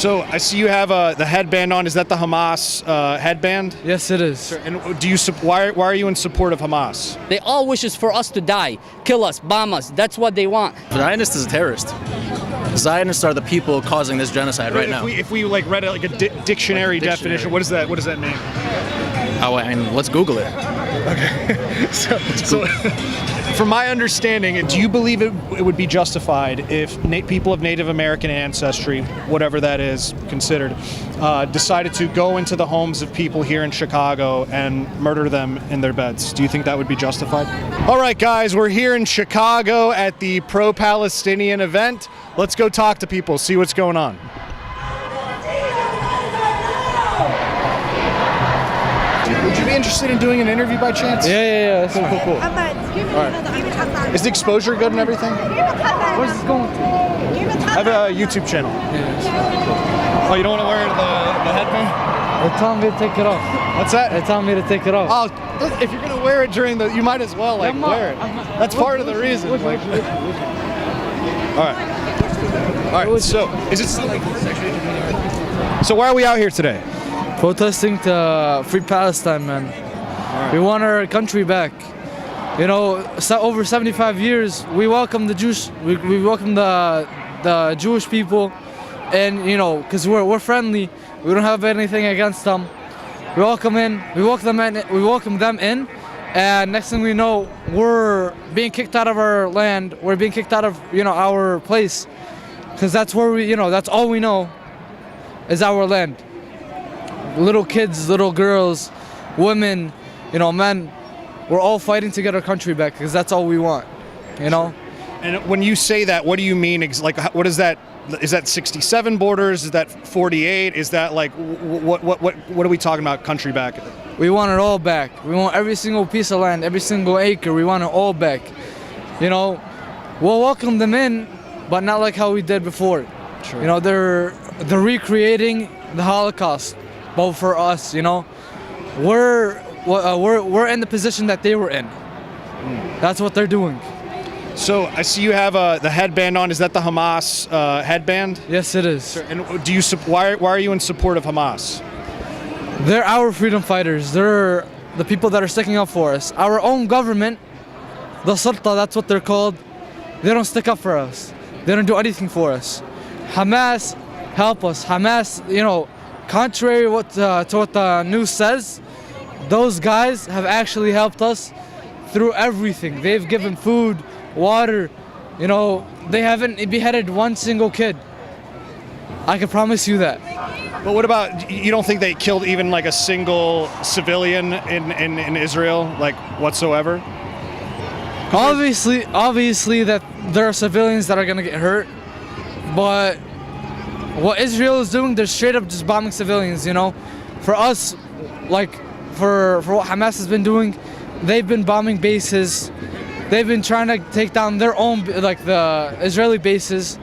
So I see you have the headband on. Is that the Hamas headband? Yes, it is. And why are you in support of Hamas? They all wishes for us to die, kill us, bomb us. That's what they want. Zionist is a terrorist. Zionists are the people causing this genocide right now. If we like read like a dictionary definition, what does that mean? Oh, and let's Google it. Okay. So from my understanding, do you believe it would be justified if people of Native American ancestry, whatever that is considered, decided to go into the homes of people here in Chicago and murder them in their beds? Do you think that would be justified? All right, guys, we're here in Chicago at the pro-Palestinian event. Let's go talk to people, see what's going on. Would you be interested in doing an interview by chance? Yeah. That's cool. All right. Is the exposure good and everything? Where's this going to? I have a YouTube channel. Yeah. Oh, you don't want to wear the headband? They're telling me to take it off. What's that? They're telling me to take it off. Oh, if you're gonna wear it during you might as well wear it. That's part of the reason. All right. So is it still like? So why are we out here today? Protesting to free Palestine, man. Right. We want our country back. You know, over 75 years, we welcome the Jews. We welcome the Jewish people, and you know, because we're friendly. We don't have anything against them. We welcome them in, and next thing we know, we're being kicked out of our land. We're being kicked out of our place, because that's where that's all we know, is our land. Little kids, little girls, women, men, we're all fighting to get our country back because that's all we want, And when you say that, what do you mean? Like, what is that? Is that 67 borders? Is that 48? Is that like, what are we talking about, country back? We want it all back. We want every single piece of land, every single acre. We want it all back. We'll welcome them in, but not like how we did before. Sure. They're recreating the Holocaust. But for us, we're in the position that they were in. That's what they're doing. So I see you have the headband on. Is that the Hamas headband? Yes, it is. And why are you in support of Hamas? They're our freedom fighters. They're the people that are sticking up for us. Our own government, the Sulta, that's what they're called. They don't stick up for us. They don't do anything for us. Hamas help us. Hamas, contrary to what the news says, those guys have actually helped us through everything. They've given food, water, they haven't beheaded one single kid. I can promise you that. But what about, you don't think they killed even like a single civilian in Israel, like whatsoever? Obviously that there are civilians that are gonna get hurt, but what Israel is doing, they're straight up just bombing civilians, For us, for what Hamas has been doing, they've been bombing bases. They've been trying to take down their own, the Israeli bases.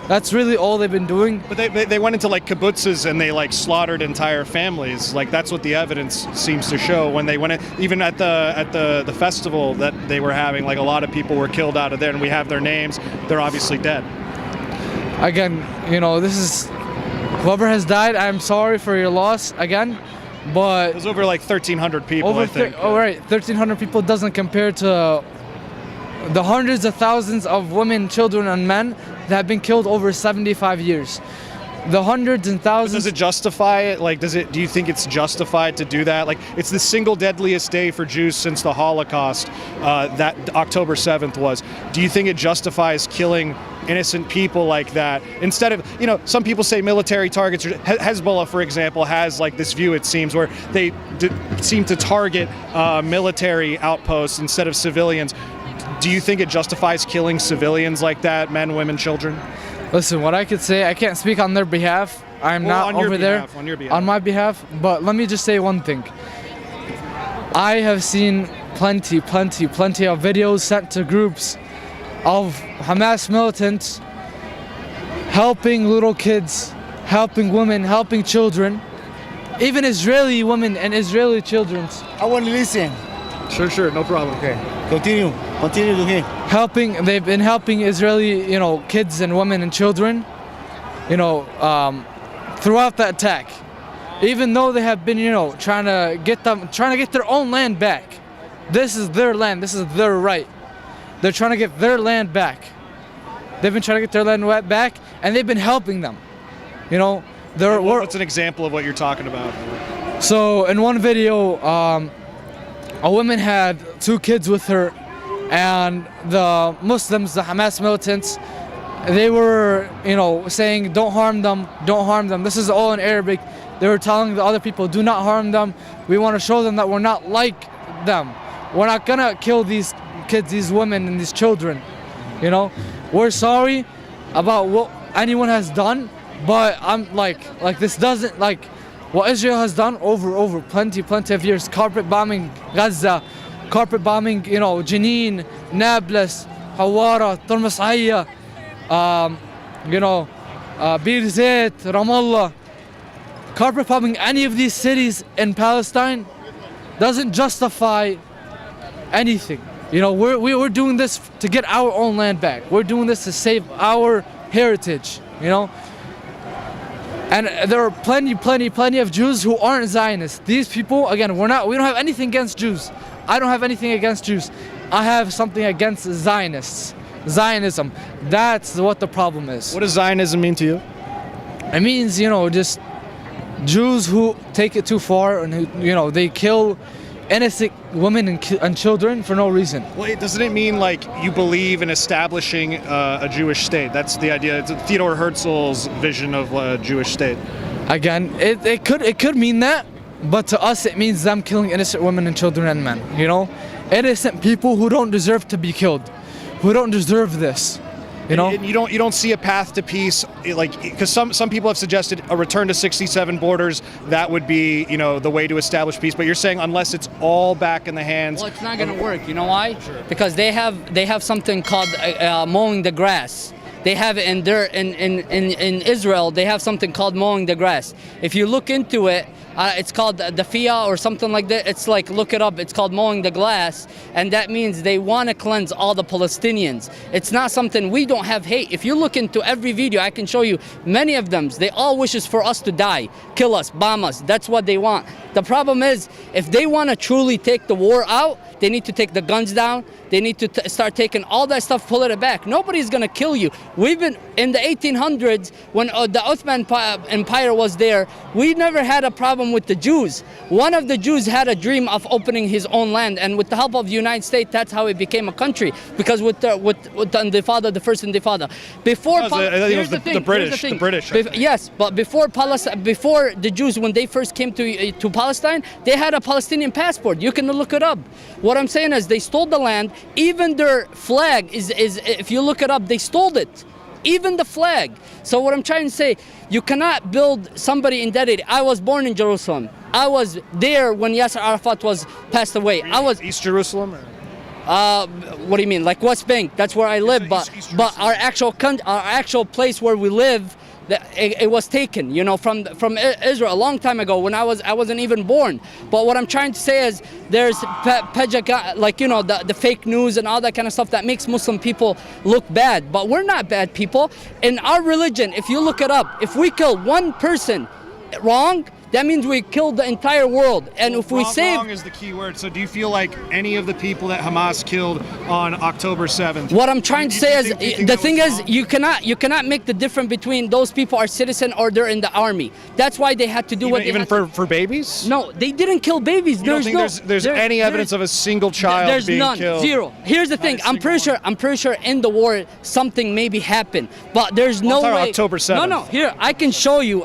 That's really all they've been doing. But they went into kibbutzes and they slaughtered entire families. That's what the evidence seems to show. When they went in, even at the festival that they were having, a lot of people were killed out of there, and we have their names. They're obviously dead. Again, this is whoever has died. I'm sorry for your loss again, but it was over 1,300 people. I think. All right, 1,300 people doesn't compare to the hundreds of thousands of women, children, and men that have been killed over 75 years. The hundreds and thousands. Does it justify it? Do you think it's justified to do that? It's the single deadliest day for Jews since the Holocaust. That October 7th was. Do you think it justifies killing innocent people like that instead of, some people say military targets? Hezbollah, for example, has this view, it seems, where they seem to target military outposts instead of civilians. Do you think it justifies killing civilians like that, men, women, children? Listen, what I could say, I can't speak on their behalf. I'm not over there on my behalf, but let me just say one thing. I have seen plenty of videos sent to groups of Hamas militants helping little kids, helping women, helping children, even Israeli women and Israeli children. I want to listen. Sure, no problem. Okay, continue to hear. They've been helping Israeli, kids and women and children, throughout the attack, even though they have been, trying to get their own land back. This is their land. This is their right. They're trying to get their land back. They've been trying to get their land back, and they've been helping them. What's an example of what you're talking about? So in one video, a woman had 2 kids with her, and the Muslims, the Hamas militants, they were, saying, don't harm them, don't harm them. This is all in Arabic. They were telling the other people, do not harm them. We want to show them that we're not like them. We're not gonna kill these kids, these women, and these children. We're sorry about what anyone has done, but I'm like this doesn't, like what Israel has done over plenty of years. Carpet bombing Gaza, carpet bombing, Jenin, Nablus, Hawara, Tormasaya, Bir Zayt, Ramallah. Carpet bombing any of these cities in Palestine doesn't justify anything. We're doing this to get our own land back. We're doing this to save our heritage, And there are plenty of Jews who aren't Zionists. These people, again, we don't have anything against Jews. I don't have anything against Jews. I have something against Zionists. Zionism. That's what the problem is. What does Zionism mean to you? It means, just Jews who take it too far and who, they kill innocent women and children for no reason. Well, doesn't it mean like you believe in establishing a Jewish state? That's the idea. It's Theodor Herzl's vision of a Jewish state. Again, it could mean that, but to us it means them killing innocent women and children and men. Innocent people who don't deserve to be killed, who don't deserve this. And you don't see a path to peace, because some people have suggested a return to 67 borders. That would be the way to establish peace. But you're saying unless it's all back in the hands. Well, it's not going to work. You know why? Sure. Because they have something called mowing the grass. They have it in Israel. They have something called mowing the grass. If you look into it, it's called the Fia or something like that. It's like, look it up. It's called mowing the glass, and that means they want to cleanse all the Palestinians. It's not something, we don't have hate. If you look into every video, I can show you many of them. They all wishes for us to die, kill us, bomb us. That's what they want. The problem is, if they want to truly take the war out, they need to take the guns down. They need to start taking all that stuff, pull it back. Nobody's going to kill you. We've been in the 1800s when the Ottoman Empire was there. We never had a problem with the Jews. One of the Jews had a dream of opening his own land, and with the help of the United States, that's how it became a country. Because with the Intifada, the first Intifada, before the British. Yes, but before the Jews, when they first came to Palestine, they had a Palestinian passport. You can look it up. What I'm saying is they stole the land. Even their flag is if you look it up, they stole it. Even the flag. So what I'm trying to say, you cannot build somebody indebted. I was born in Jerusalem. I was there when Yasser Arafat was passed away. I was East Jerusalem. what do you mean? Like West Bank? That's where I live. But our actual place where we live, it was taken, from Israel a long time ago when I wasn't even born. But what I'm trying to say is there's the fake news and all that kind of stuff that makes Muslim people look bad. But we're not bad people. In our religion, if you look it up, if we kill one person wrong, that means we killed the entire world. And if we save... Wrong is the key word. So do you feel like any of the people that Hamas killed on October 7th... What I'm trying to say is, the thing is, you cannot make the difference between those people are citizen or they're in the army. That's why they had to do what they had to. For babies? No, they didn't kill babies. There's any evidence of a single child being killed? There's none. Zero. Here's the thing. I'm pretty sure in the war something maybe happened, but there's no way. October 7th. No. Here, I can show you.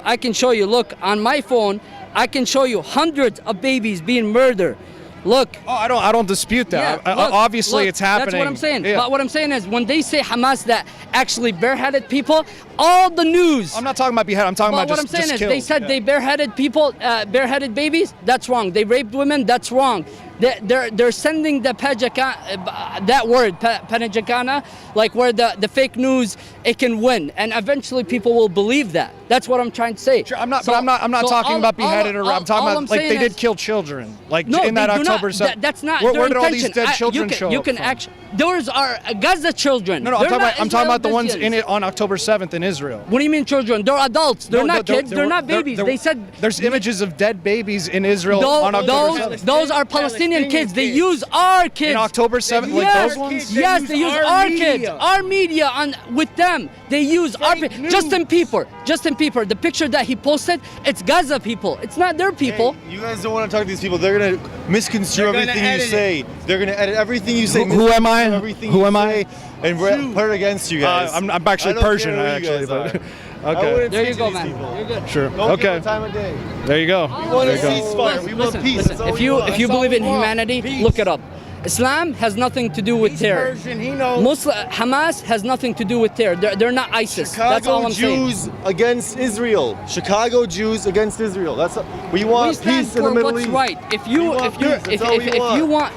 Look, on my phone, I can show you hundreds of babies being murdered. Look. Oh, I don't dispute that. Yeah, Obviously, it's happening. That's what I'm saying. Yeah. But what I'm saying is, when they say Hamas that actually bareheaded people, all the news. I'm not talking about beheaded. I'm talking about just killed. What I'm saying is, they said they bareheaded people, bareheaded babies. That's wrong. They raped women. That's wrong. They're sending the that word Panajacana, like where the fake news, it can win, and eventually people will believe that. That's what I'm trying to say. Sure, I'm not talking about beheaded or I'm talking about like they did kill children, like in that October 7th. That's not. Where did all these dead children show up You can from? actually. Those are Gaza children. No, They're I'm talking about the ones Israel in it on October 7th in Israel. What do you mean children? They're adults. They're No, not kids. They're not there- babies. there- They said there's images of dead babies in Israel on October 7th. those are Palestinian kids. They use our kids. In October 7th, like Yes, those ones? yes, they use our kids, our media, on with them. They use our Justin Bieber. The picture that he posted, it's Gaza people. It's not their people. Hey, you guys don't want to talk to these people. They're gonna misconstrue everything you say. They're gonna edit everything you say. Who am I? Everything Who you am I? say And put it against you guys. I'm actually I don't Persian, care who you actually. guys But, I okay, wouldn't There speak you to go, these man. people. You're good. sure. Don't give Okay, them time of day. there you go. We want There a you go. ceasefire. We want peace. That's all If we you want. if you believe in humanity, look it up. Islam has nothing to do with terror. He knows. Hamas has nothing to do with terror. They're not ISIS. That's all Chicago I'm saying. Jews against Israel. Chicago Jews against Israel. That's we We want stand peace in the for Middle what's East. right. If you want if you peace. That's all we want.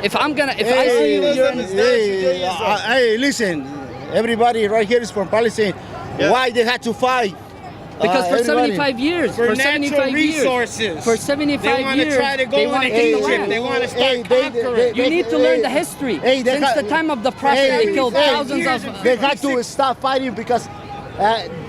if I'm gonna if I see you Hey, listen, everybody right here is from Palestine. Yeah. Why they had to fight? because for Everybody. 75 years, For 75 natural resources. years, for 75 They want to years, try to they go wanna into take the Egypt. land. They want to start Hey, conquering. You need to learn the history. Hey, they Since got- the time of the Prophet, they killed thousands of. They had to stop fighting because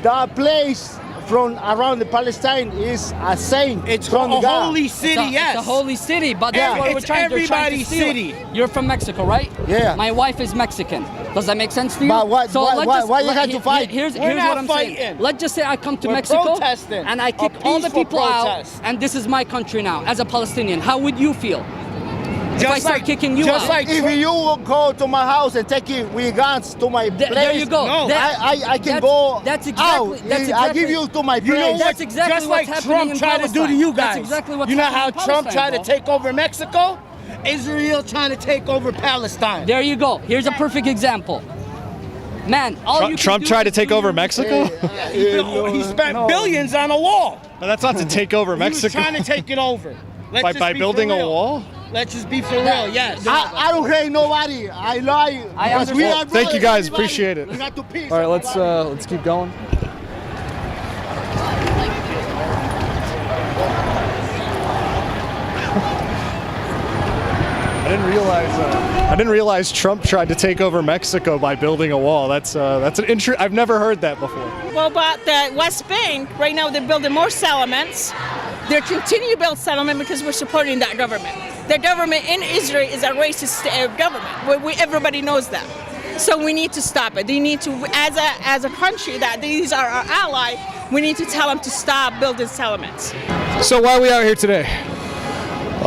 the place from around the Palestine is a saint. It's from a God. holy city, It's a holy city, but Yeah. that's what we're It's trying they're trying to everybody's steal it. city. You're from Mexico, right? Yeah. My wife is Mexican. Does that make sense to you? But why- why you let- had to fight? Here's We're what not I'm fighting. saying. Let's just say I come to We're Mexico protesting. and I kick A all the peaceful people out, protest. and this is my country now. As a Palestinian, how would you feel if I Just start like- kicking you just out? like- If you will go to my house and take it with guns to my place, There you go. No. I can that's- go that's exactly- out. that's I exactly- give you to my place. You know what? That's exactly Just what's like happening Trump in tried to do to Palestine. you guys. That's exactly what's You know happening how in Trump Palestine, tried to bro. take over Mexico? Israel trying to take over Palestine. There you go. Here's a perfect example. Man, all you can Trump do tried to is take do over your- Mexico? He spent billions on a wall. No, that's not to take over He was Mexico. trying to take it over. Let's by just by be building for a real. wall? Let's just be for real, yes. I don't hate nobody. I lie. I because we understand. are Thank you brothers, guys, everybody. appreciate it. We got to peace. All right, let's keep going. I didn't realize Trump tried to take over Mexico by building a wall. That's an I've never heard that before. Well, about the West Bank, right now they're building more settlements. They're continuing to build settlement because we're supporting that government. The government in Israel is a racist government. Everybody knows that. So we need to stop it. They need to, as a country that these are our ally, we need to tell them to stop building settlements. So why are we out here today?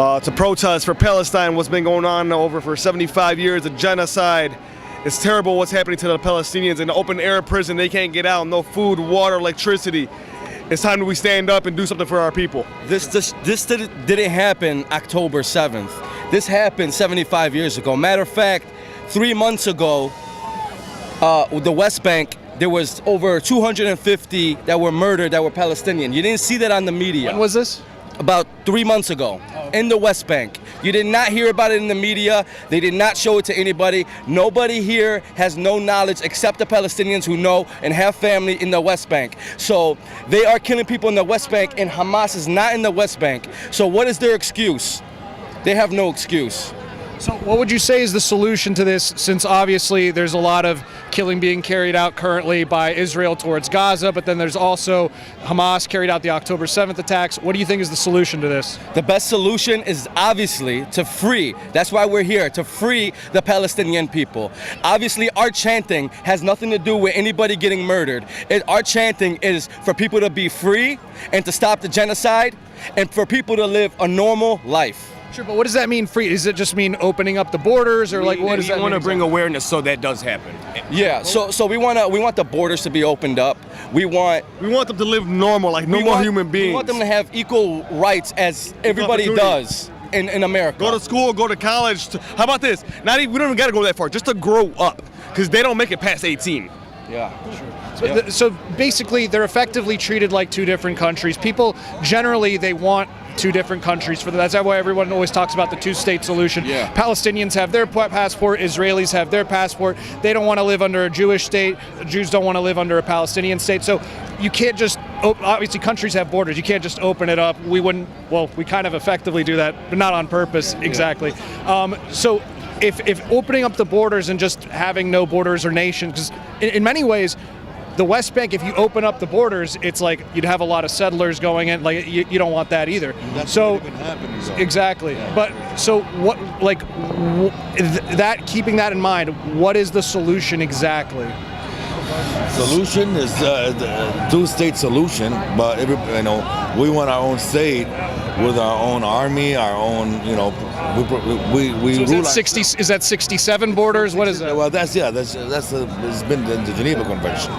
It's a protest for Palestine, what's been going on over for 75 years, a genocide. It's terrible what's happening to the Palestinians in the open air prison. They can't get out, no food, water, electricity. It's time that we stand up and do something for our people. This didn't happen October 7th. This happened 75 years ago. Matter of fact, 3 months ago, the West Bank, there was over 250 that were murdered that were Palestinian. You didn't see that on the media. When was this? About 3 months ago in the West Bank. You did not hear about it in the media. They did not show it to anybody. Nobody here has no knowledge except the Palestinians who know and have family in the West Bank. So they are killing people in the West Bank and Hamas is not in the West Bank. So what is their excuse? They have no excuse. So what would you say is the solution to this, since obviously there's a lot of killing being carried out currently by Israel towards Gaza, but then there's also Hamas carried out the October 7th attacks. What do you think is the solution to this? The best solution is obviously to free. That's why we're here, to free the Palestinian people. Obviously, our chanting has nothing to do with anybody getting murdered. Our chanting is for people to be free and to stop the genocide and for people to live a normal life. Sure, but what does that mean free? Does it just mean opening up the borders, or like what does that mean? We want to bring awareness so that does happen. Yeah, so we want the borders to be opened up. We want them to live normal, like normal human beings. We want them to have equal rights as everybody does in America. Go to school, go to college. How about this? We don't even got to go that far. Just to grow up, because they don't make it past 18. Yeah. So basically, they're effectively treated like two different countries. People generally they want two different countries for that. That's why everyone always talks about the two-state solution. Yeah. Palestinians have their passport, Israelis have their passport. They don't want to live under a Jewish state. Jews don't want to live under a Palestinian state. So you can't just obviously countries have borders. You can't just open it up. We wouldn't. Well, we kind of effectively do that, but not on purpose exactly. So if opening up the borders and just having no borders or nations, because in many ways, the West Bank, if you open up the borders, it's like you'd have a lot of settlers going in. Like you don't want that either. That's so what even happened, though. exactly. Yeah. But so what? Like that. Keeping that in mind, what is the solution exactly? Solution is the two-state solution, but we want our own state with our own army, our own, we So is rule. that 60? Is that 67 borders? What is that? Well, it's been the Geneva Convention.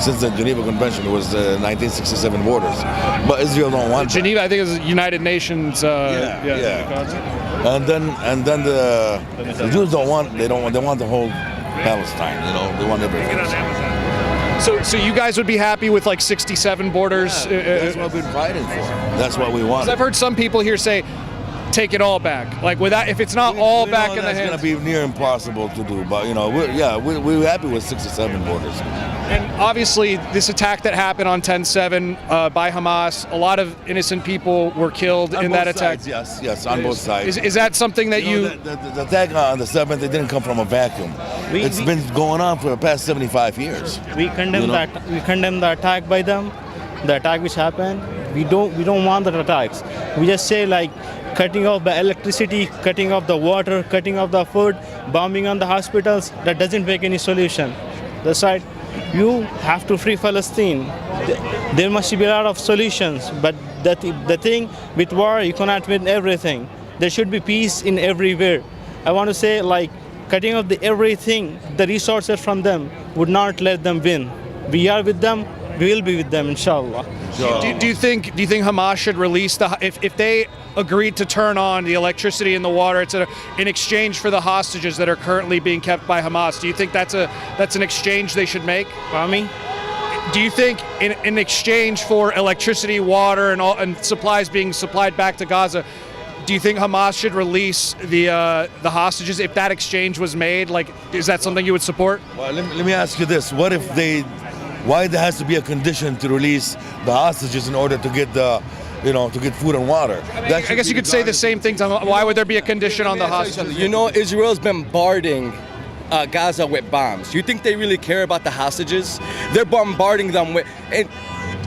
Since the Geneva Convention, it was 1967 borders, but Israel don't want that. Geneva, I think, is United Nations. Yeah. And then the Jews don't want. They want the whole Palestine. They want everything. So you guys would be happy with like 67 borders? That's what we've been fighting for. That's what we want. 'Cause I've heard some people here say, take it all back. Like without, if it's not all back in the hands. That's going to be near impossible to do. But we're happy with 67 borders. And obviously, this attack that happened on 10/7 by Hamas, a lot of innocent people were killed in that attack. Yes, on both sides. Is that something that you? The attack on the 7th, it didn't come from a vacuum. It's been going on for the past 75 years. We condemn that. We condemn the attack by them, the attack which happened. We don't want the attacks. We just say like cutting off the electricity, cutting off the water, cutting off the food, bombing on the hospitals. That doesn't make any solution. That's right. You have to free Palestine. There must be a lot of solutions, but the thing with war, you cannot win everything. There should be peace in everywhere. I want to say like cutting off everything, the resources from them would not let them win. We are with them. We will be with them, inshallah. Do you think Hamas should release if they agreed to turn on the electricity and the water in exchange for the hostages that are currently being kept by Hamas? Do you think that's an exchange they should make? Rami? Do you think in exchange for electricity, water, and supplies being supplied back to Gaza, do you think Hamas should release the hostages if that exchange was made? Like, is that something you would support? Well, let me ask you this: why there has to be a condition to release the hostages in order to get to get food and water? I guess you could say the same thing. Why would there be a condition on the hostages? Israel's bombarding Gaza with bombs. You think they really care about the hostages? They're bombarding them with. And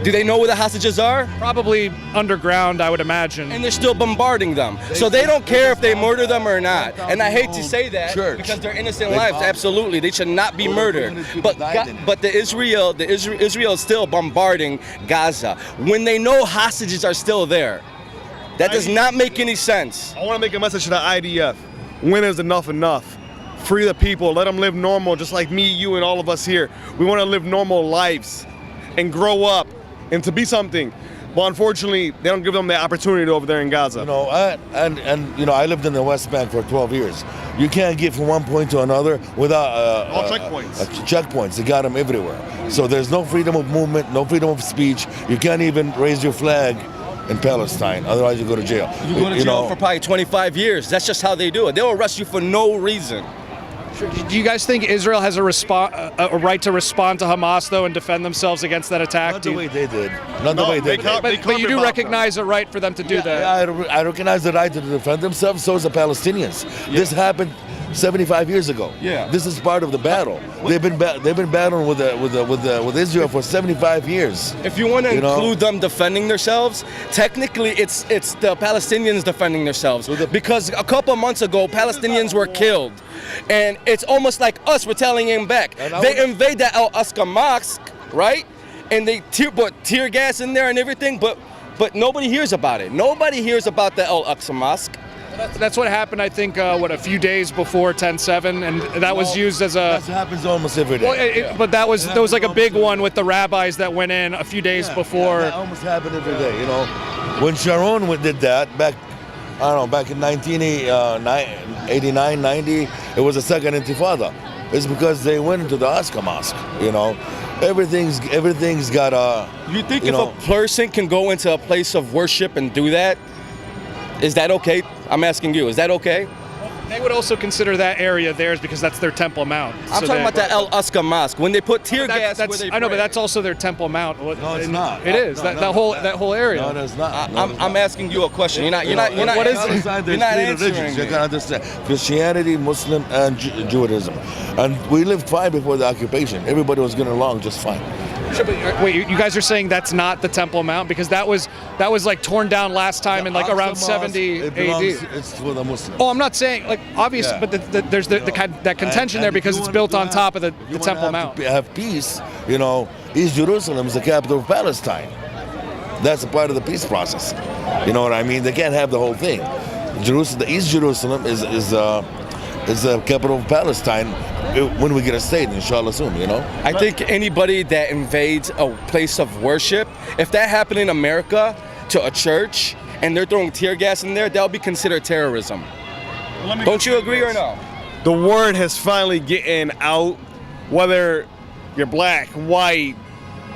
do they know where the hostages are? Probably underground, I would imagine. And they're still bombarding them. So they don't care if they murder them or not. And I hate to say that because they're innocent lives. Absolutely, they should not be murdered. But Israel is still bombarding Gaza when they know hostages are still there. That does not make any sense. I want to make a message to the IDF. When is enough enough? Free the people. Let them live normal, just like me, you, and all of us here. We want to live normal lives and grow up and to be something. But unfortunately, they don't give them the opportunity over there in Gaza. I lived in the West Bank for 12 years. You can't get from one point to another without all checkpoints. Checkpoints. They got them everywhere. So there's no freedom of movement, no freedom of speech. You can't even raise your flag in Palestine. Otherwise, you go to jail. You go to jail for probably 25 years. That's just how they do it. They'll arrest you for no reason. Do you guys think Israel has a right to respond to Hamas, though, and defend themselves against that attack? Not the way they did. Not the way they did. But you do recognize a right for them to do that? Yeah, I recognize the right to defend themselves. So does the Palestinians. Yeah. This happened 75 years ago. Yeah. This is part of the battle. They've been battling with Israel for 75 years. If you want to include them defending themselves, technically it's the Palestinians defending themselves because a couple months ago Palestinians were killed, and it's almost like us retaliating back. They invade that Al-Aqsa Mosque, right? And they put tear gas in there and everything, but nobody hears about it. Nobody hears about the Al-Aqsa Mosque. That's what happened, I think, a few days before 10/7, and that was used as a... That happens almost every day. Well, but there was like a big one with the rabbis that went in a few days before. That almost happened every day, When Sharon did that, back in 1989, 90, it was a second intifada. It's because they went into the Aqsa Mosque, Everything's got a... You think if a person can go into a place of worship and do that, is that okay? I'm asking you, is that okay? They would also consider that area theirs because that's their Temple Mount. I'm talking about the El Aqsa Mosque. When they put tear gas where they I know, but pray. that's also their Temple Mount. No, it's not. It is. No, that whole area. No, it's not. I'm asking you a question. You're not What is it? You're not answering religions. You me. can understand Christianity, Muslim, and Judaism, and we lived fine before the occupation. Everybody was getting along just fine. Sure, but wait, you guys are saying that's not the Temple Mount because that was like torn down last time in like around 70 AD. It's for the Muslims. Oh, I'm not saying like obvious, Yeah. but there's that contention there because it's built on top of the Temple Mount. Have peace, East Jerusalem is the capital of Palestine. That's a part of the peace process. You know what I mean? They can't have the whole thing. The East Jerusalem is the capital of Palestine. When we get a state, inshallah soon, I think anybody that invades a place of worship, if that happened in America to a church and they're throwing tear gas in there, that'll be considered terrorism. Don't you agree or no? The word has finally gotten out, whether you're black, white,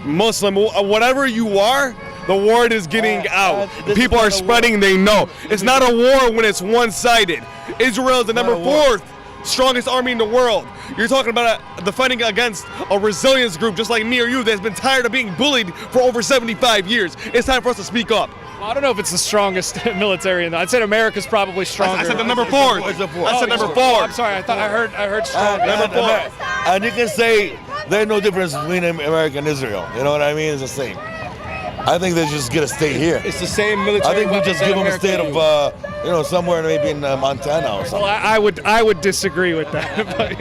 Muslim, whatever you are, the word is getting out. People are spreading, they know. It's not a war when it's one-sided. Israel is the number 4th strongest army in the world. You're talking about the fighting against a resilience group just like me or you that's been tired of being bullied for over 75 years. It's time for us to speak up. Well, I don't know if it's the strongest military in that. I'd say America's probably stronger. I said the number 4. I said number 4. I'm sorry. I heard strong. Number 4. And you can say there's no difference between America and Israel. You know what I mean? It's the same. I think they just get a state here. It's the same military. I think we weapons just that give them a America state used. of, somewhere maybe in Montana or something. Well, I would disagree with that. But,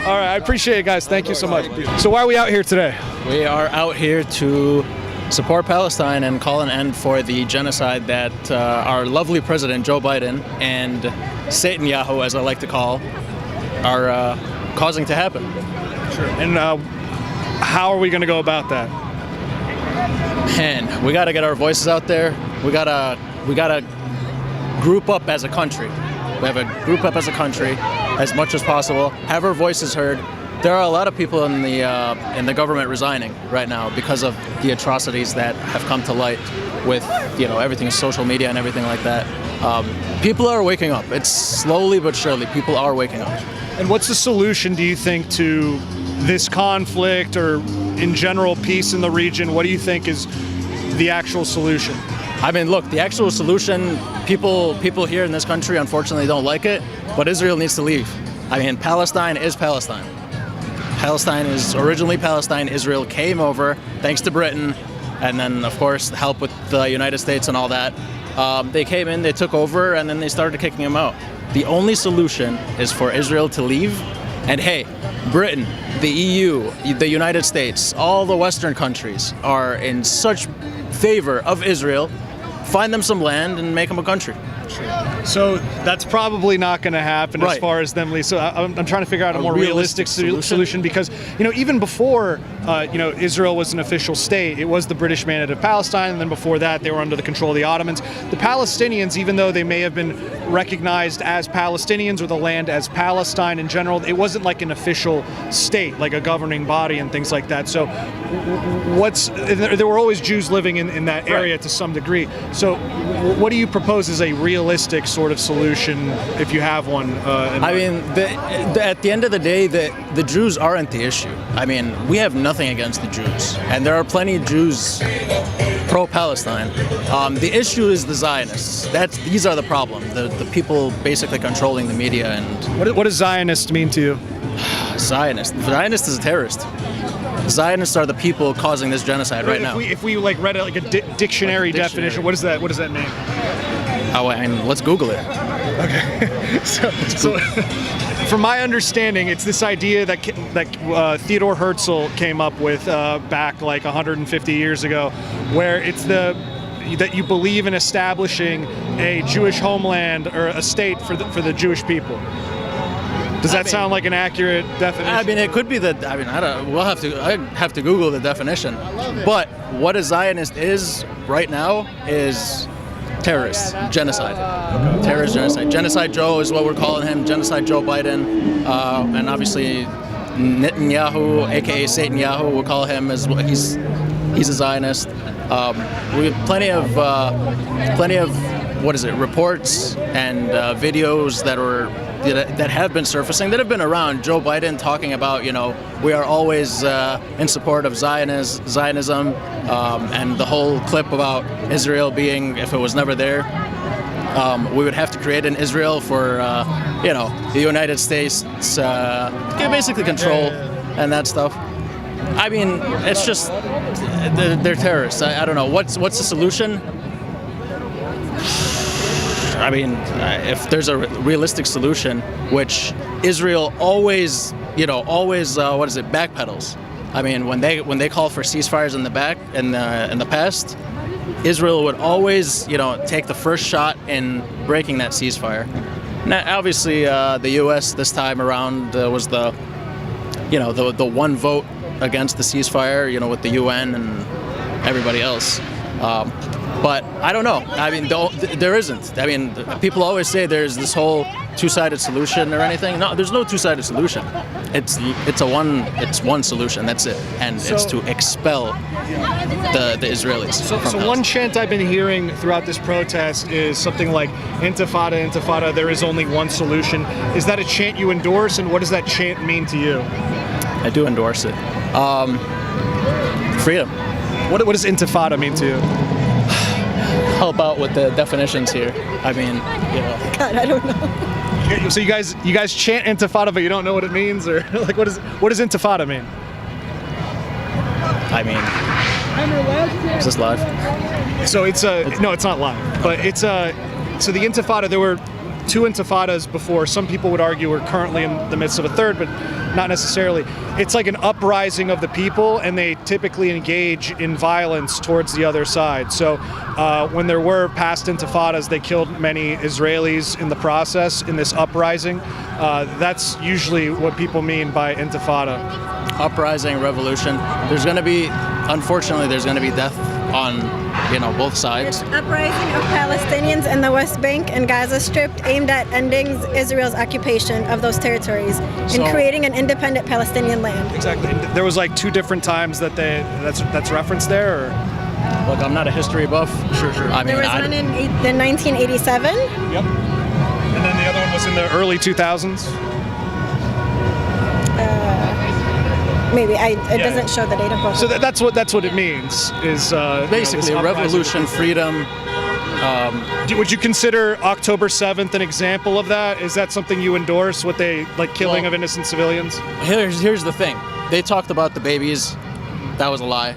all right, I appreciate it, guys. Thank you so much. So why are we out here today? We are out here to support Palestine and call an end for the genocide that our lovely president Joe Biden and Satanyahu, as I like to call, are causing to happen. Sure. And how are we going to go about that? Man, we got to get our voices out there. We gotta group up as a country. We have a group up as a country as much as possible. Have our voices heard. There are a lot of people in the government resigning right now because of the atrocities that have come to light with everything, social media and everything like that. People are waking up. It's slowly but surely. People are waking up. And what's the solution, do you think, to this conflict or in general peace in the region? What do you think is the actual solution? I mean, look, the actual solution, people here in this country unfortunately don't like it, but Israel needs to leave. I mean, Palestine is Palestine. Palestine is originally Palestine. Israel came over thanks to Britain, and then, of course, help with the United States and all that. They came in, they took over, and then they started kicking them out. The only solution is for Israel to leave. And hey, Britain, the EU, the United States, all the Western countries are in such favor of Israel. Find them some land and make them a country. So that's probably not going to happen as Right. far as them leave. So I'm trying to figure out a more realistic solution because, even before, Israel was an official state, it was the British Mandate of Palestine, and then before that, they were under the control of the Ottomans. The Palestinians, even though they may have been recognized as Palestinians or the land as Palestine in general, it wasn't like an official state, like a governing body and things like that. So there were always Jews living in that area to some degree. So what do you propose as a realistic sort of solution, if you have one? I mean, at the end of the day, the Jews aren't the issue. I mean, we have nothing against the Jews, and there are plenty of Jews pro-Palestine. The issue is the Zionists. These are the problem. The people basically controlling the media. And what does Zionist mean to you? Zionist is a terrorist. Zionists are the people causing this genocide right now. If we read a dictionary definition, what does that mean? Oh, I mean, let's Google it. Okay. so from my understanding, it's this idea that Theodore Herzl came up with back like 150 years ago, where it's that you believe in establishing a Jewish homeland or a state for the Jewish people. Does that sound like an accurate definition? I mean, it could be that. I mean, I have to Google the definition. But what a Zionist is right now is terrorist genocide. Terrorist genocide. Genocide Joe is what we're calling him. Genocide Joe Biden, and obviously Netanyahu, aka Satanyahu, we'll call him as well. He's a Zionist. We have plenty of reports and videos that were that have been surfacing, that have been around. Joe Biden talking about, we are always in support of Zionism, and the whole clip about Israel being, if it was never there, we would have to create an Israel for, the United States basically control and that stuff. I mean, it's just they're terrorists. I don't know what's the solution. I mean, if there's a realistic solution, which Israel always backpedals. I mean, when they call for ceasefires in the past, Israel would always take the first shot in breaking that ceasefire. Now, obviously, the U.S. this time around was the one vote against the ceasefire, with the UN and everybody else. But I don't know. I mean, there isn't. I mean, people always say there's this whole two-sided solution or anything. No, there's no two-sided solution. It's one solution. That's it, and it's to expel the Israelis. So one chant I've been hearing throughout this protest is something like "Intifada, Intifada. There is only one solution." Is that a chant you endorse, and what does that chant mean to you? I do endorse it. Freedom. What does Intifada mean to you? Help out with the definitions here. I mean, God, I don't know. So you guys chant Intifada, but you don't know what it means, or like what does Intifada mean? I mean, is this live? So no, it's not live, but so the Intifada, there were two Intifadas before. Some people would argue we're currently in the midst of a third, but not necessarily. It's like an uprising of the people, and they typically engage in violence towards the other side. So when there were past Intifadas, they killed many Israelis in the process, in this uprising. That's usually what people mean by Intifada. Uprising, revolution. Unfortunately, there's going to be death on both sides. An uprising of Palestinians in the West Bank and Gaza Strip aimed at ending Israel's occupation of those territories and creating an independent Palestinian land. Exactly. There was like two different times that's referenced there. Or? Look, I'm not a history buff. Sure. I mean, there was one in 1987. Yep. And then the other one was in the early 2000s. Maybe it doesn't show the date of both. So that's what it means. Is basically revolution, freedom. Would you consider October 7th an example of that? Is that something you endorse? What they killing of innocent civilians? Here's the thing. They talked about the babies. That was a lie.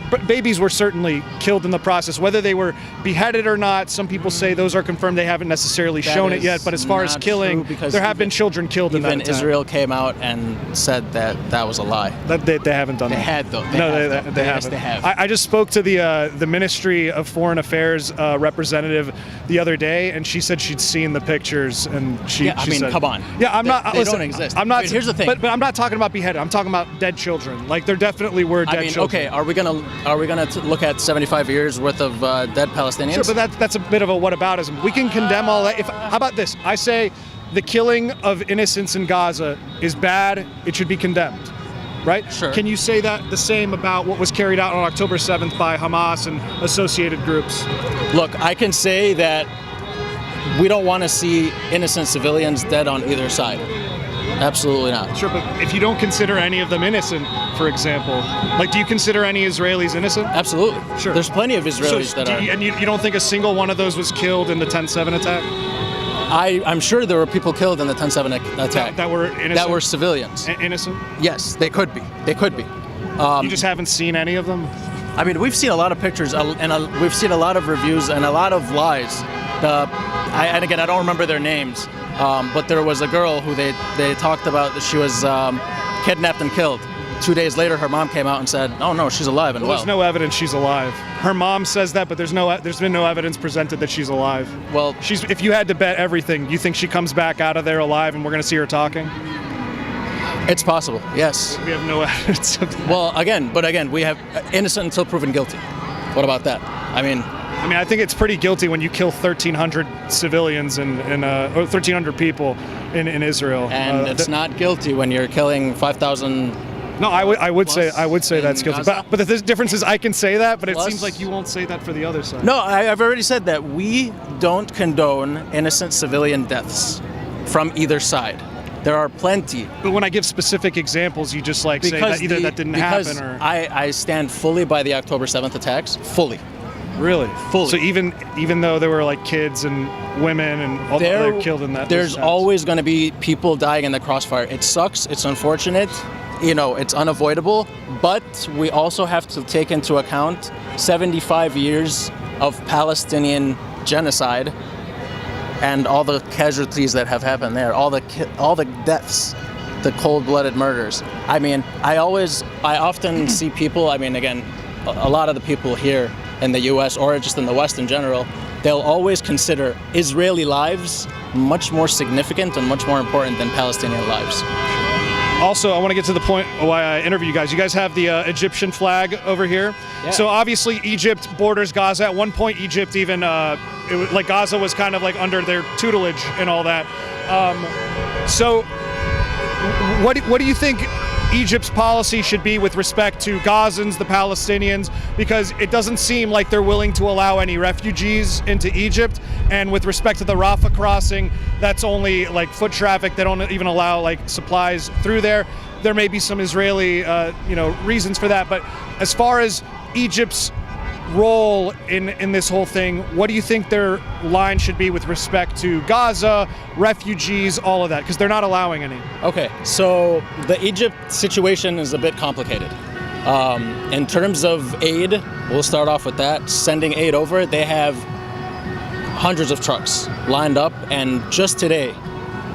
But babies were certainly killed in the process, whether they were beheaded or not. Some people say those are confirmed. They haven't necessarily shown it yet. But as far as killing, there have been children killed in that attack. Even Israel came out and said that was a lie. They haven't done that. They had though. They haven't. They have. I just spoke to the Ministry of Foreign Affairs representative the other day, and she said she'd seen the pictures, and she said, come on. Yeah, I'm not. They don't exist. I'm not. Here's the thing. But I'm not talking about beheaded. I'm talking about dead children. Like there definitely were dead children. Okay. Are we gonna look at 75 years worth of dead Palestinians? Sure, but that's a bit of a whataboutism. We can condemn all that. How about this? I say the killing of innocents in Gaza is bad. It should be condemned, right? Sure. Can you say that the same about what was carried out on October 7th by Hamas and associated groups? Look, I can say that we don't want to see innocent civilians dead on either side. Absolutely not. Sure, but if you don't consider any of them innocent, for example, do you consider any Israelis innocent? Absolutely. Sure. There's plenty of Israelis that are. And you don't think a single one of those was killed in the 10/7 attack? I'm sure there were people killed in the 10/7 attack. That were innocent? That were civilians. Innocent? Yes, they could be. They could be. You just haven't seen any of them? I mean, we've seen a lot of pictures, and we've seen a lot of reviews and a lot of lies. And again, I don't remember their names. But there was a girl who they talked about that she was kidnapped and killed. 2 days later, her mom came out and said, "Oh no, she's alive and well." There's no evidence she's alive. Her mom says that, but there's been no evidence presented that she's alive. Well, if you had to bet everything, you think she comes back out of there alive, and we're going to see her talking? It's possible. Yes. We have no evidence of that. Well, again, we have innocent until proven guilty. What about that? I mean, I think it's pretty guilty when you kill 1,300 civilians or 1,300 people in Israel. And it's not guilty when you're killing 5,000. No, I would say that's guilty. Gaza? But the difference is I can say that, but it seems like you won't say that for the other side. No, I've already said that we don't condone innocent civilian deaths. from either side. There are plenty. But when I give specific examples, you just like say that either that didn't happen or... I stand fully by the October 7th attacks, fully. Really? Fully. So even though there were like kids and women and all that were killed in that, there's always going to be people dying in the crossfire. It sucks. It's unfortunate. You know, it's unavoidable. But we also have to take into account 75 years of Palestinian genocide and all the casualties that have happened there, all the deaths, the cold-blooded murders. I mean, I often see people. I mean, again, a lot of the people here in the U.S. or just in the West in general, they'll always consider Israeli lives much more significant and much more important than Palestinian lives. Also, I want to get to the point why I interview you guys. You guys have the Egyptian flag over here. Yeah. So obviously Egypt borders Gaza. At one point, Egypt even, like Gaza was kind of like under their tutelage and all that. So what do you think Egypt's policy should be with respect to Gazans, the Palestinians, because it doesn't seem like they're willing to allow any refugees into Egypt. And with respect to the Rafah crossing, that's only like foot traffic. They don't even allow like supplies through there. There may be some Israeli, reasons for that. But as far as Egypt's role in this whole thing, what do you think their line should be with respect to Gaza, refugees, all of that? Because they're not allowing any. Okay, so the Egypt situation is a bit complicated. In terms of aid, we'll start off with that. Sending aid over, they have hundreds of trucks lined up, and just today,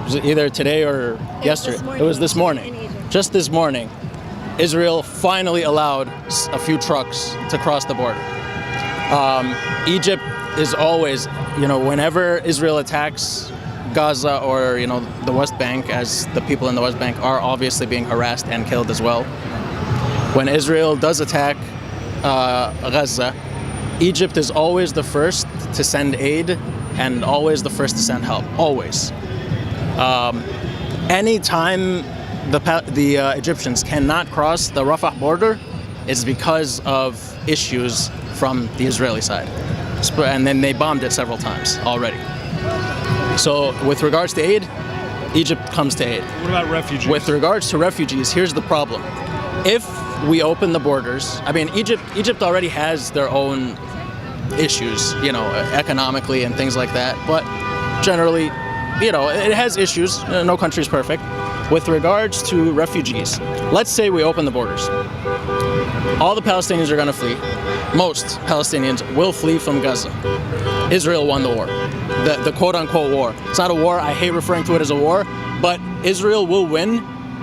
was it either today or yesterday? It was this morning. Just this morning, Israel finally allowed a few trucks to cross the border. Egypt is always, whenever Israel attacks Gaza or, the West Bank, as the people in the West Bank are obviously being harassed and killed as well. When Israel does attack Gaza, Egypt is always the first to send aid and always the first to send help, always. Anytime the Egyptians cannot cross the Rafah border, it's because of issues from the Israeli side. And then they bombed it several times already. So with regards to aid, Egypt comes to aid. What about refugees? With regards to refugees, here's the problem. If we open the borders, I mean, Egypt already has their own issues, economically and things like that. But generally, it has issues. No country is perfect. With regards to refugees, let's say we open the borders. All the Palestinians are going to flee. Most Palestinians will flee from Gaza. Israel won the war, the quote-unquote war. It's not a war. I hate referring to it as a war, but Israel will win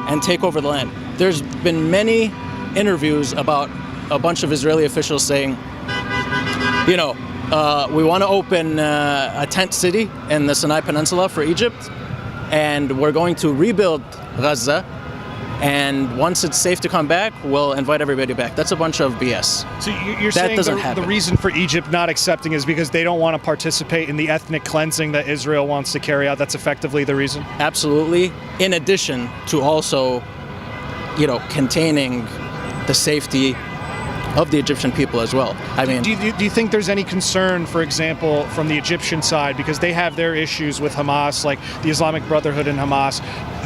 and take over the land. There's been many interviews about a bunch of Israeli officials saying, we want to open a tent city in the Sinai Peninsula for Egypt, and we're going to rebuild Gaza, and once it's safe to come back, we'll invite everybody back. That's a bunch of BS. So you're saying the reason for Egypt not accepting is because they don't want to participate in the ethnic cleansing that Israel wants to carry out? That's effectively the reason? Absolutely. In addition to also, containing the safety of the Egyptian people as well. I mean, do you think there's any concern, for example, from the Egyptian side, because they have their issues with Hamas, like the Islamic Brotherhood and Hamas?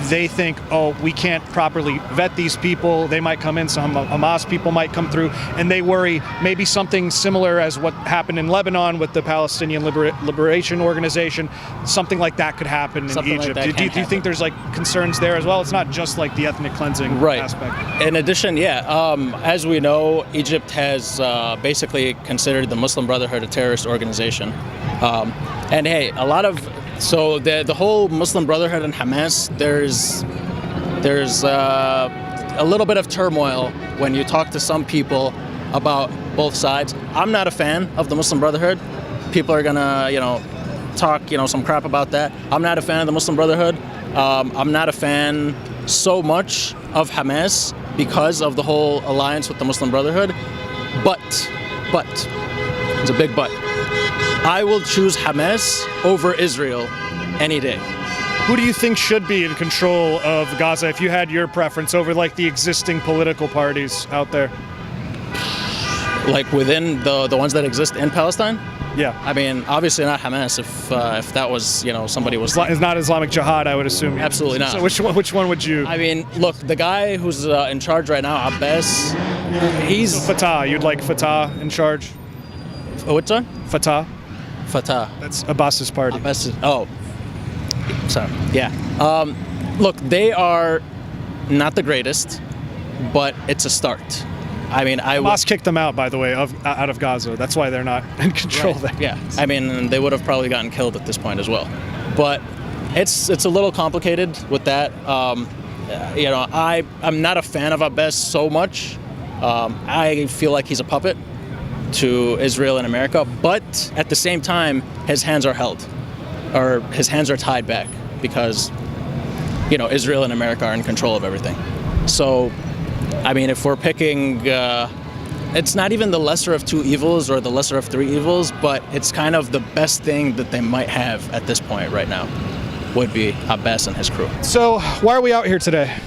They think, we can't properly vet these people. They might come in, some Hamas people might come through, and they worry maybe something similar as what happened in Lebanon with the Palestinian Liberation Organization. Something like that could happen in Egypt. Like do you think there's concerns there as well? It's not just like the ethnic cleansing aspect. In addition, as we know, Egypt has basically considered the Muslim Brotherhood a terrorist organization. And hey, so the whole Muslim Brotherhood and Hamas, there's a little bit of turmoil when you talk to some people about both sides. I'm not a fan of the Muslim Brotherhood. People are gonna, talk, some crap about that. I'm not a fan of the Muslim Brotherhood. I'm not a fan so much of Hamas because of the whole alliance with the Muslim Brotherhood. But, it's a big but. I will choose Hamas over Israel any day. Who do you think should be in control of Gaza if you had your preference over the existing political parties out there? Like within the ones that exist in Palestine? Yeah. I mean, obviously not Hamas. If that was, somebody was. It's not Islamic Jihad, I would assume. Absolutely not. So which one would you? I mean, look, the guy who's in charge right now, Abbas, he's. So Fatah. You'd like Fatah in charge? What's on? Fatah. Fatah. That's Abbas's party. Sorry. Yeah. Look, they are not the greatest, but it's a start. I mean, Hamas kicked them out, by the way, out of Gaza. That's why they're not in control there. Yeah. I mean, they would have probably gotten killed at this point as well. But it's a little complicated with that. I'm not a fan of Abbas so much. I feel like he's a puppet to Israel and America, but at the same time, his hands are held, or his hands are tied back because, Israel and America are in control of everything. So, I mean, if we're picking, it's not even the lesser of two evils or the lesser of three evils, but it's kind of the best thing that they might have at this point right now would be Abbas and his crew. So, why are we out here today?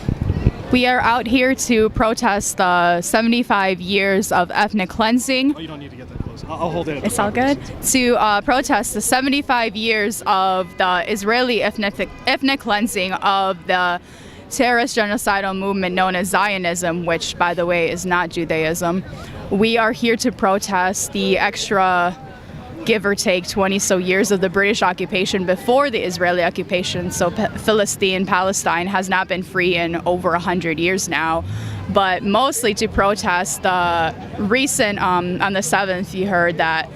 We are out here to protest the 75 years of ethnic cleansing. Oh, you don't need to get that close. I'll hold it. It's all good. To protest the 75 years of the Israeli ethnic cleansing of the terrorist genocidal movement known as Zionism, which, by the way, is not Judaism. We are here to protest the extra, give or take, 20 so years of the British occupation before the Israeli occupation. So Palestine has not been free in over 100 years now, but mostly to protest the recent, on the 7th, you heard that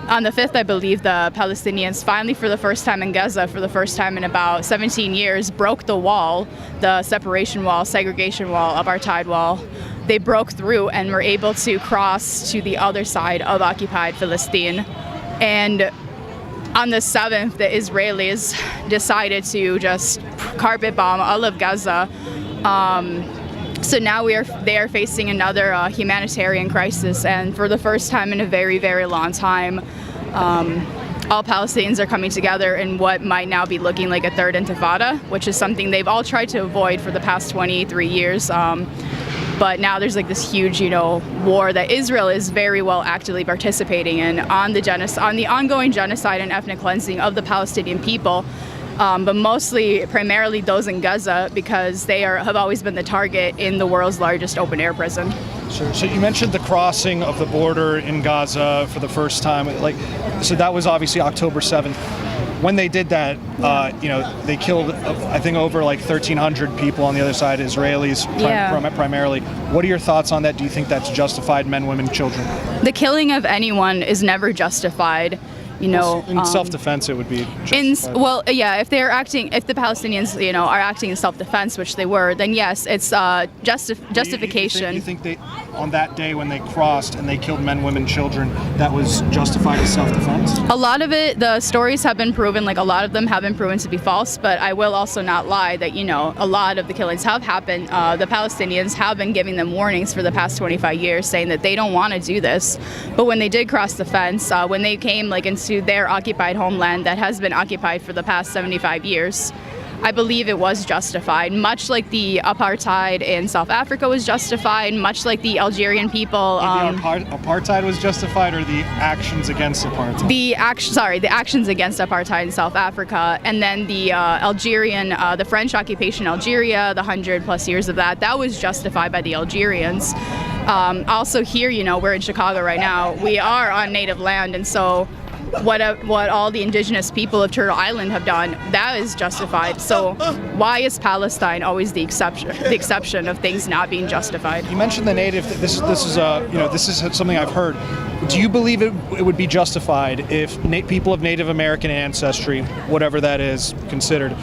on the 5th, I believe, the Palestinians finally, for the first time in Gaza, for the first time in about 17 years, broke the wall, the separation wall, segregation wall, apartheid wall. They broke through and were able to cross to the other side of occupied Palestine. And on the 7th, the Israelis decided to just carpet bomb all of Gaza. So now they are facing another humanitarian crisis, and for the first time in a very, very long time, all Palestinians are coming together in what might now be looking like a third intifada, which is something they've all tried to avoid for the past 23 years. But now there's like this huge, war that Israel is very well actively participating in on the ongoing genocide and ethnic cleansing of the Palestinian people. But primarily those in Gaza, because they have always been the target in the world's largest open-air prison. Sure. So you mentioned the crossing of the border in Gaza for the first time. So that was obviously October 7th. When they did that, they killed, I think, over 1,300 people on the other side, Israelis primarily. What are your thoughts on that? Do you think that's justified, men, women, children? The killing of anyone is never justified. In self-defense, it would be justified. If the Palestinians, are acting in self-defense, which they were, then yes, it's justification. You think they, on that day when they crossed and they killed men, women, children, that was justified as self-defense? A lot of it, the stories have been proven, a lot of them have been proven to be false, but I will also not lie that, a lot of the killings have happened. The Palestinians have been giving them warnings for the past 25 years, saying that they don't want to do this. But when they did cross the fence, when they came into their occupied homeland that has been occupied for the past 75 years, I believe it was justified, much like the apartheid in South Africa was justified, much like the Algerian people. The apartheid was justified, or the actions against apartheid? The actions against apartheid in South Africa, and then the the French occupation in Algeria, the 100+ years of that was justified by the Algerians. Also here, we're in Chicago right now. We are on native land, and so what all the indigenous people of Turtle Island have done, that is justified. So why is Palestine always the exception of things not being justified? You mentioned the native. This is something I've heard. Do you believe it would be justified if people of Native American ancestry, whatever that is considered,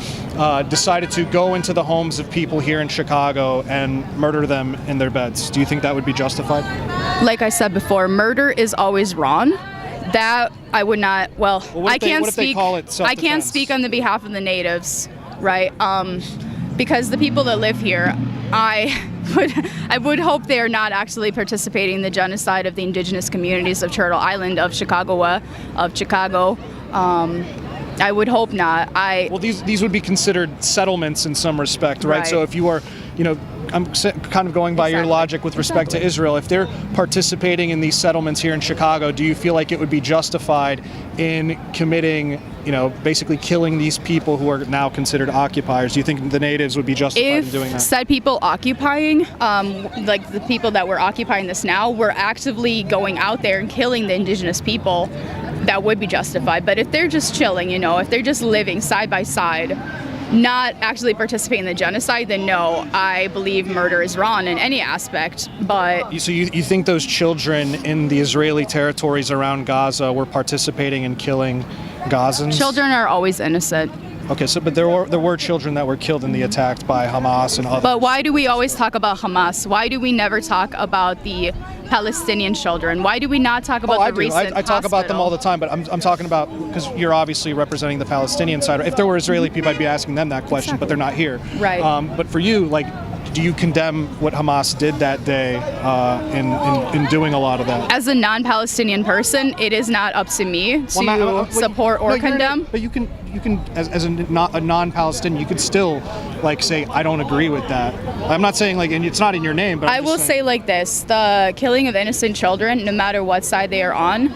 decided to go into the homes of people here in Chicago and murder them in their beds? Do you think that would be justified? Like I said before, murder is always wrong. That I would not. I can't speak. I can't speak on the behalf of the natives, right? Because the people that live here, I would hope they are not actually participating in the genocide of the indigenous communities of Turtle Island, of Chicago. I would hope not. These would be considered settlements in some respect, right? So if you are, kind of going by your logic with respect to Israel. If they're participating in these settlements here in Chicago, do you feel like it would be justified in committing, basically killing these people who are now considered occupiers? Do you think the natives would be justified in doing that? If said people occupying, like the people that were occupying this now, were actively going out there and killing the indigenous people, that would be justified. But if they're just chilling, if they're just living side by side, not actually participating in the genocide, then no, I believe murder is wrong in any aspect. But So you think those children in the Israeli territories around Gaza were participating in killing Gazans? children are always innocent. Okay, but there were children that were killed in the attacks by Hamas and others. But why do we always talk about Hamas? Why do we never talk about the Palestinian children? Why do we not talk about the recent I talk about them all the time, but I'm talking about, because you're obviously representing the Palestinian side. If there were Israeli people, I'd be asking them that question, but they're not here. Right. But for you, do you condemn what Hamas did that day in doing a lot of that? As a non-Palestinian person, it is not up to me to support or condemn. But you can, as a non-Palestinian, you could still say I don't agree with that. I'm not saying and it's not in your name, but I will say like this: the killing of innocent children, no matter what side they are on,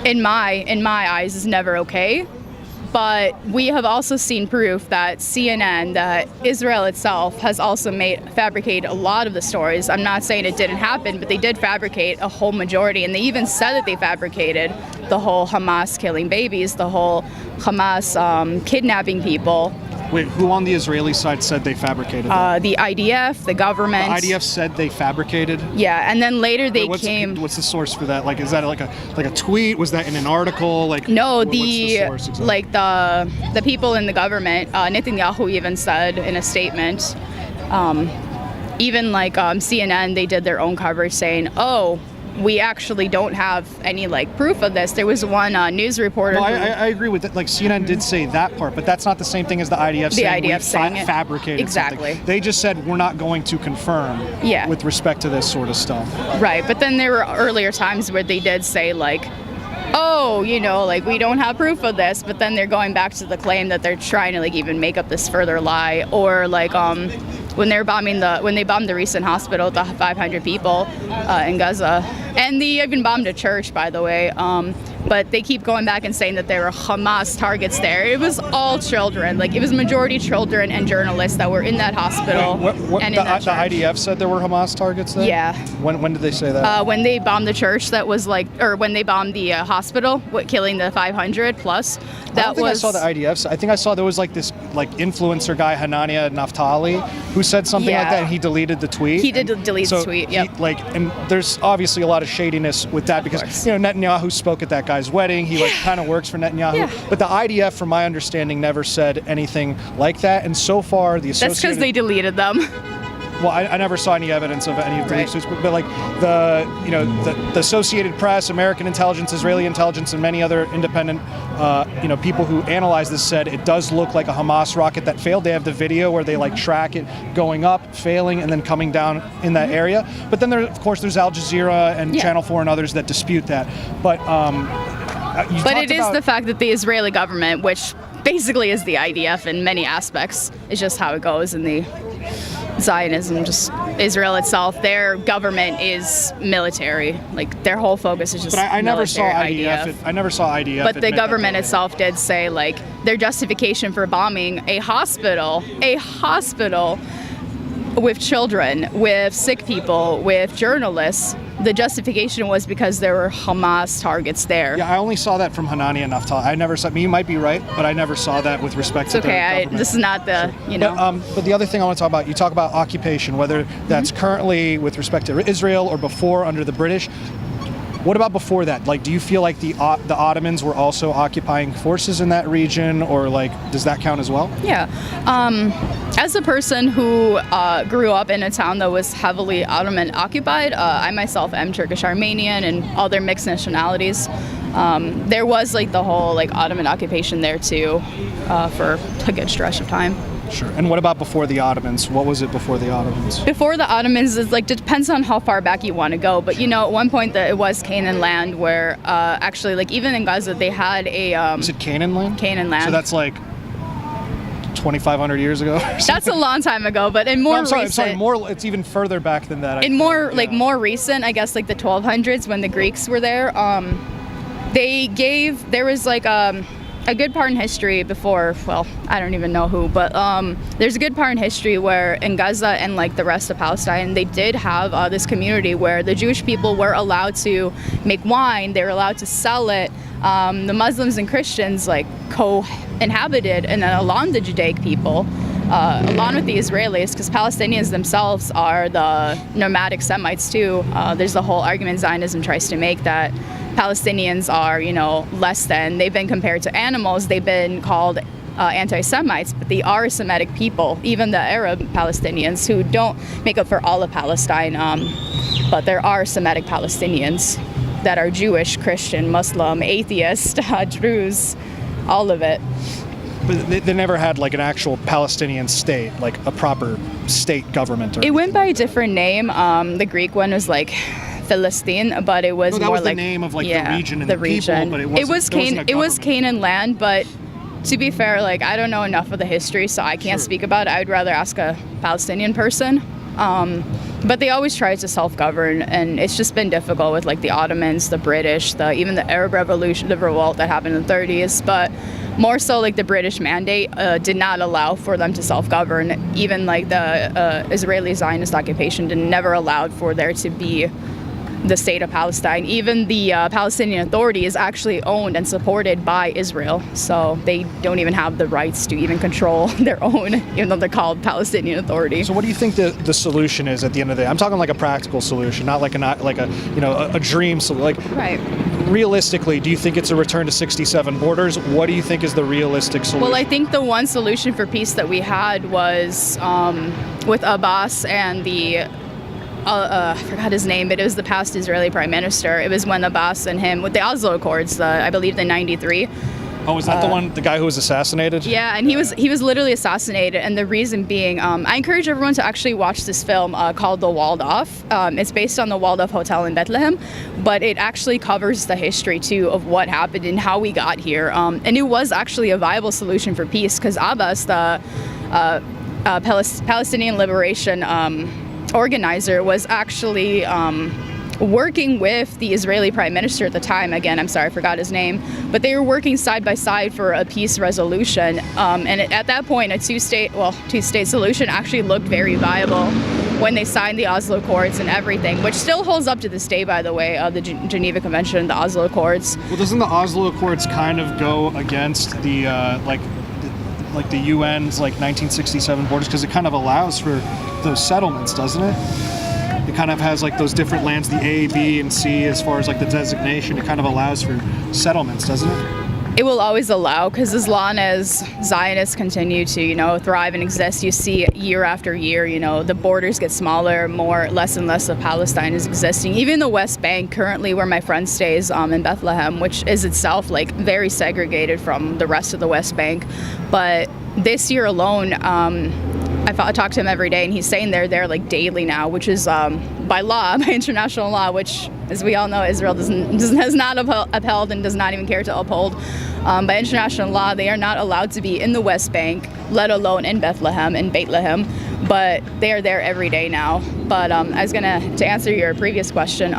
in my eyes, is never okay. But we have also seen proof that CNN, that Israel itself, has also fabricated a lot of the stories. I'm not saying it didn't happen, but they did fabricate a whole majority. And they even said that they fabricated the whole Hamas killing babies, the whole Hamas kidnapping people. Wait, who on the Israeli side said they fabricated that? The IDF, the government. The IDF said they fabricated? Yeah, and then later they What's the source for that? Is that like a tweet? Was that in an article? No, what's the source exactly? the people in the government, Netanyahu even said in a statement, even CNN, they did their own coverage saying, oh, we actually don't have any proof of this. There was one news reporter. No, I agree with that. CNN did say that part, but that's not the same thing as the IDF saying we fabricated exactly. something. They just said we're not going to confirm with respect to this sort of stuff. Right, but then there were earlier times where they did say oh, we don't have proof of this, but then they're going back to the claim that they're trying to even make up this further lie, or when they bombed the recent hospital with the 500 people in Gaza, and they even bombed a church, by the way. But they keep going back and saying that there were Hamas targets there. It was all children. It was majority children and journalists that were in that hospital. The IDF said there were Hamas targets there? Yeah. When did they say that? When they bombed the church, that was or when they bombed the hospital, killing the 500 plus. I don't think I saw the IDF. I think I saw there was this influencer guy, Hanania Naftali, who said something like that, and he deleted the tweet. He did delete the tweet, yep. And there's obviously a lot of shadiness with that because Netanyahu spoke at that guy's wedding. He kind of works for Netanyahu. Yeah. But the IDF, from my understanding, never said anything like that. And so far, the Associated... That's because they deleted them. Well, I never saw any evidence of any of the leaks, but the Associated Press, American intelligence, Israeli intelligence, and many other independent people who analyze this said it does look like a Hamas rocket that failed. They have the video where they track it going up, failing, and then coming down in that area. But then of course there's Al Jazeera and Channel 4 and others that dispute that. But it is the fact that the Israeli government, which basically is the IDF in many aspects, is just how it goes in the Zionism, just Israel itself, their government is military. Their whole focus is just I never saw IDF. I never saw IDF. But the government itself did say their justification for bombing a hospital with children, with sick people, with journalists, the justification was because there were Hamas targets there. Yeah, I only saw that from Hanania Naftali. I never saw. You might be right, but I never saw that with respect to their government. This is not the But the other thing I want to talk about, you talk about occupation, whether that's currently with respect to Israel or before under the British. What about before that? Do you feel like the Ottomans were also occupying forces in that region, or does that count as well? Yeah. As a person who grew up in a town that was heavily Ottoman occupied, I myself am Turkish Armenian and other mixed nationalities. There was the whole Ottoman occupation there too for a good stretch of time. Sure. And what about before the Ottomans? What was it before the Ottomans? Before the Ottomans, it depends on how far back you want to go. But at one point it was Canaan land, where actually even in Gaza they had a. Is it Canaan land? Canaan land. So that's 2,500 years ago. That's a long time ago, but in more I'm sorry, recent, more. It's even further back than that. in more like more recent, I guess like the 1200s when the Greeks were there. There was like a good part in history before, well, I don't even know who, but there's a good part in history where in Gaza and like the rest of Palestine, they did have this community where the Jewish people were allowed to make wine, they were allowed to sell it. The Muslims and Christians like co-inhabited, and then along the Judaic people, along with the Israelis, because Palestinians themselves are the nomadic Semites too. There's the whole argument Zionism tries to make that Palestinians are, less than. They've been compared to animals. They've been called anti-Semites, but they are Semitic people, even the Arab Palestinians who don't make up for all of Palestine. But there are Semitic Palestinians that are Jewish, Christian, Muslim, atheist, Druze, all of it. But they never had like an actual Palestinian state, like a proper state government. It went by a different name. The Greek one was like Philistine, but it was that more was like the name of like the region and the the region. people, but it was Canaan land, but to be fair, like I don't know enough of the history, so I can't speak about it. I would rather ask a Palestinian person. But they always tried to self-govern, and it's just been difficult with like the Ottomans, the British, even the Arab Revolution, the revolt that happened in the 30s. But more so, like the British mandate did not allow for them to self-govern. Even like the Israeli Zionist occupation never allowed for there to be the state of Palestine. Even the Palestinian Authority is actually owned and supported by Israel, so they don't even have the rights to even control their own, even though they're called Palestinian Authority. So what do you think the solution is at the end of the day? I'm talking like a practical solution, not like a dream solution. Like, right. Realistically, do you think it's a return to 67 borders? What do you think is the realistic solution? Well, I think the one solution for peace that we had was with Abbas and the I forgot his name, but it was the past Israeli prime minister. It was when Abbas and him, with the Oslo Accords, I believe the 93. Oh, is that the guy who was assassinated? Yeah, and he was literally assassinated, and the reason being, I encourage everyone to actually watch this film called The Waldorf. It's based on the Waldorf Hotel in Bethlehem, but it actually covers the history too of what happened and how we got here. And it was actually a viable solution for peace, because Abbas, the Palestinian Liberation organizer, was actually working with the Israeli prime minister at the time. Again, I'm sorry, I forgot his name, but they were working side by side for a peace resolution. And at that point, a two-state solution actually looked very viable when they signed the Oslo Accords and everything, which still holds up to this day, by the way, the Geneva Convention, the Oslo Accords. Well, doesn't the Oslo Accords kind of go against the like the UN's like 1967 borders, because it kind of allows for those settlements, doesn't it? It kind of has like those different lands, the A, B, and C, as far as like the designation. It kind of allows for settlements, doesn't it? It will always allow, because as long as Zionists continue to, thrive and exist, you see year after year, the borders get smaller, less and less of Palestine is existing. Even the West Bank, currently where my friend stays in Bethlehem, which is itself like very segregated from the rest of the West Bank. But this year alone, I talk to him every day, and he's saying they're there like daily now, which is by law, by international law, which, as we all know, Israel has not upheld and does not even care to uphold. By international law, they are not allowed to be in the West Bank, let alone in Bethlehem and Bethlehem, but they are there every day now. But I was to answer your previous question,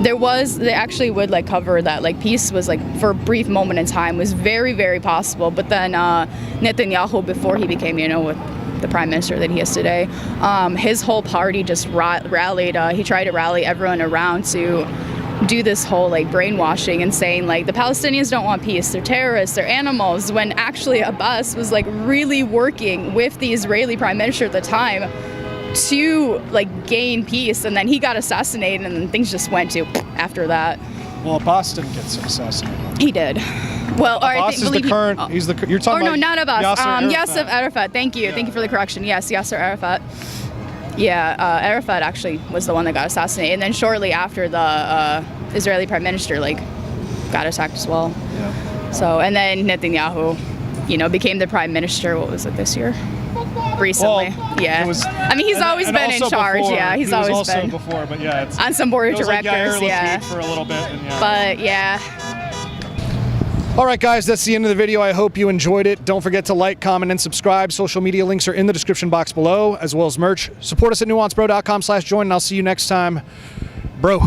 they actually would like cover that, like peace was like for a brief moment in time was very, very possible. But then Netanyahu, before he became, with the prime minister that he is today, his whole party just rallied. He tried to rally everyone around to do this whole like brainwashing and saying like the Palestinians don't want peace, they're terrorists, they're animals, when actually Abbas was like really working with the Israeli prime minister at the time to like gain peace, and then he got assassinated, and then things just went to after that. Well, Abbas didn't get assassinated. He did. Well, Abbas is the current. You're talking about. No, not Abbas. Yasser Arafat. Thank you. Yeah. Thank you for the correction. Yes, Yasser Arafat. Yeah, Arafat actually was the one that got assassinated, and then shortly after, the Israeli prime minister got attacked as well. Yeah. So, and then Netanyahu, became the prime minister. What was it this year? Recently. Well, yeah. He's always been in charge. Before, yeah, he's always also been before, but yeah, it's on some board of it was directors. like, yeah. For a little bit. And, yeah. But yeah. All right, guys, that's the end of the video. I hope you enjoyed it. Don't forget to like, comment, and subscribe. Social media links are in the description box below, as well as merch. Support us at nuancebro.com/join, and I'll see you next time. Bro.